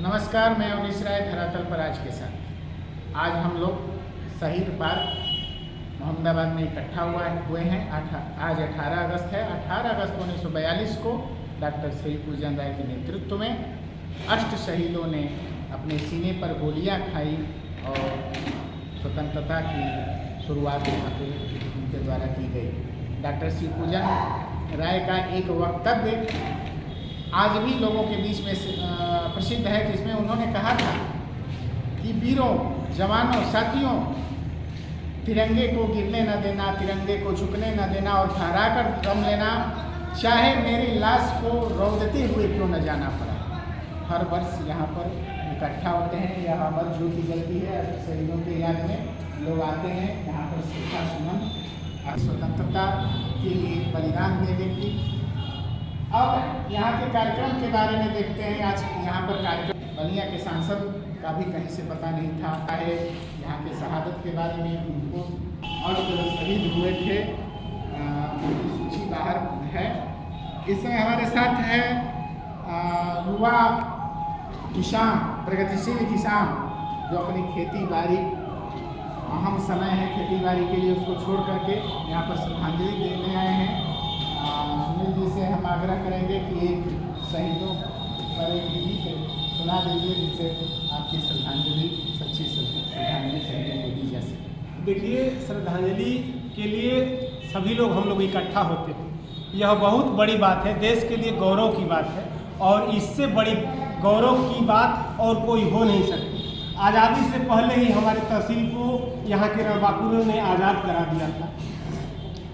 नमस्कार, मैं अवनीश राय धरातल पर आज के साथ। आज हम लोग शहीद पार्क मोहम्मदाबाद में इकट्ठा हुए हैं। आज 18 अगस्त है। 18 अगस्त 1942 को डॉक्टर श्री पूजन राय के नेतृत्व में 8 शहीदों ने अपने सीने पर गोलियां खाई और स्वतंत्रता की शुरुआत यहाँ पे उनके द्वारा की गई। डॉक्टर श्री पूजन राय का एक वक्तव्य आज भी लोगों के बीच में प्रसिद्ध है, जिसमें उन्होंने कहा था कि वीरों, जवानों, साथियों, तिरंगे को गिरने न देना, तिरंगे को झुकने न देना और फहराकर दम लेना, चाहे मेरी लाश को रौंदते हुए क्यों न जाना पड़ा। हर वर्ष यहाँ पर इकट्ठा होते हैं। यहाँ पर ज्योति जलती है, शहीदों के याद में लोग आते हैं यहाँ पर श्रद्धा सुमन स्वतंत्रता के लिए बलिदान देने की। अब यहाँ के कार्यक्रम के बारे में देखते हैं। आज यहाँ पर कार्यक्रम बलिया के सांसद का भी कहीं से पता नहीं था है। यहाँ के शहादत के बारे में उनको और शहीद हुए थे, उनकी सूची बाहर है। इस समय हमारे साथ है युवा किसान, प्रगतिशील किसान, जो अपनी खेती बाड़ी, अहम समय है खेती बाड़ी के लिए, उसको छोड़ करके यहाँ पर श्रद्धांजलि देने आए हैं। सुनील जी से हम आग्रह करेंगे कि एक शहीदों पर एक गीत सुना दीजिए, जिससे आपकी श्रद्धांजलि, सच्ची श्रद्धांजलि शहीदों को दी जा सके। देखिए, श्रद्धांजलि के लिए सभी लोग हम लोग इकट्ठा होते हैं। यह बहुत बड़ी बात है, देश के लिए गौरव की बात है, और इससे बड़ी गौरव की बात और कोई हो नहीं सकती। आज़ादी से पहले ही हमारे तहसील को यहाँ के रणबांकुरों ने आज़ाद करा दिया था।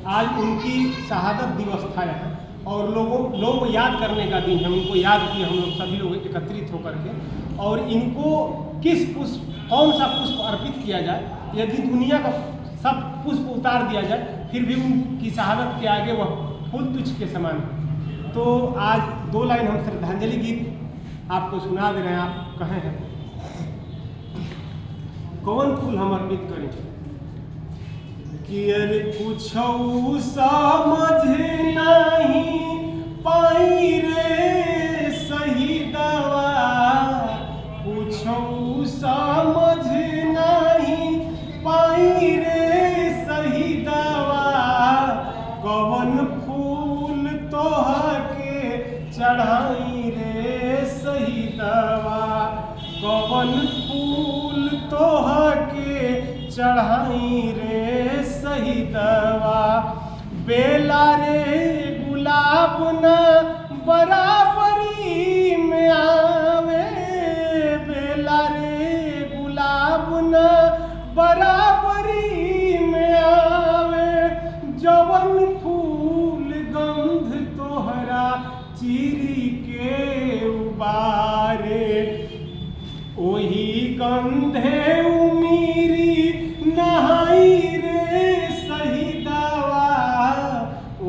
आज उनकी शहादत दिवस था यहाँ, और लोग याद करने का दिन है। उनको याद किए हम लोग सभी लोग एकत्रित होकर के, और इनको कौन सा पुष्प अर्पित किया जाए। यदि दुनिया का सब पुष्प उतार दिया जाए, फिर भी उनकी शहादत के आगे वह फूल तुच्छ के समान है। तो आज 2 लाइन हम श्रद्धांजलि गीत आपको सुना दे रहे हैं। आप कहें हैं कौन फूल हम अर्पित करें कि अरे कुछौ समझ नहीं पाई रे शहीदवा, कुछौ समझ नहीं पाई रे शहीदवा, कवन फूल तोहके चढ़ाई रे शहीदवा, कवन फूल तोहके चढ़ाई रे शहीदवा, बेला रे गुलाब न बराबरी में आवे, बेला रे गुलाब न बराबरी में आवे, जवन फूल गंध तोहरा चीरी के उबारे, ओही गंधे उमीरी नहाई रे शहीदवा,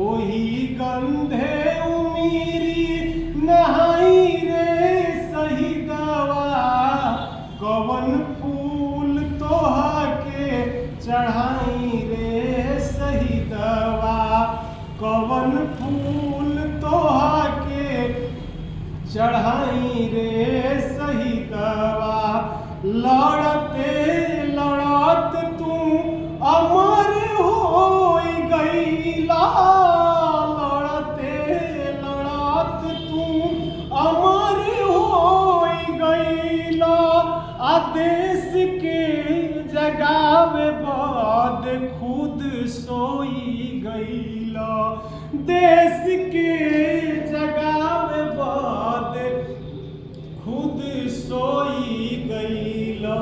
ओही गंधे उमीरी नहाई रे शहीदवा, कवन फूल तोहके चढ़ाई रे शहीदवा, कवन फूल तोहके चढ़ाई रे शहीदवा, लड़ते लड़त तू अमर हो गईला, लड़ते लड़त तू अमर हो गईला, आदेश के जगावे बाद खुद सोई गईला, देश के जगावे बाद खुद सोई गईला,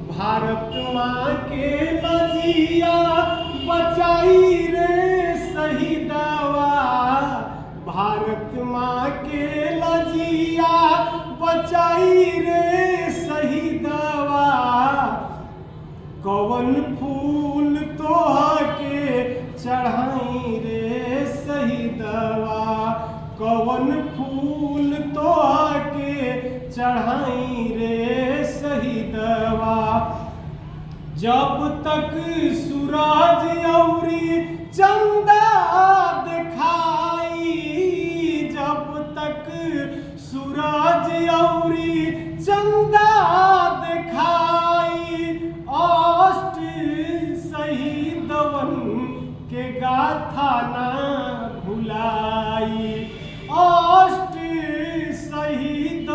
भारत माँ के लजिया बचाई रे शहीदवा, भारत माँ के लजिया बचाई रे शहीदवा, कवन फूल तोहके चढ़ाई रे शहीदवा, कवन फूल तोहके चढ़ाई रे शहीदवा, जब तक सूरज औरी चंदा दिखाई, जब तक सूरज औरी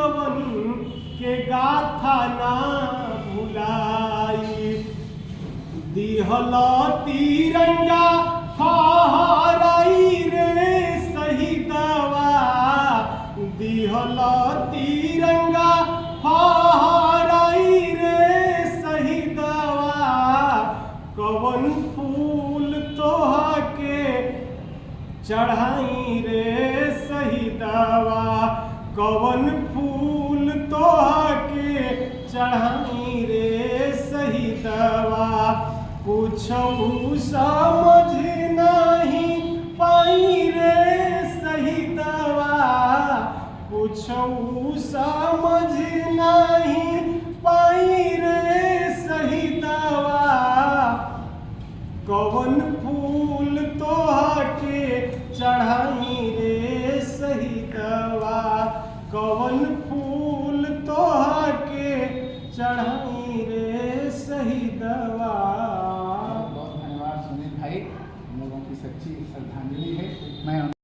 जवन के गाथा ना भुलाई। दिहल तिरंगा फहराई रे शहीदवा, दिहल तिरंगा फहराई रे शहीदवा। कवन फूल तोहा के चढ़ाई रे शहीदवा, कवन फूल तोहा के चढ़ाई रे शहीदवा। कुछऊ समझ नहीं पाई रे शहीदवा, कुछऊ समझ नहीं पाई रे शहीदवा। कवन फूल तोहा के चढ़ाई रे शहीदवा, कवन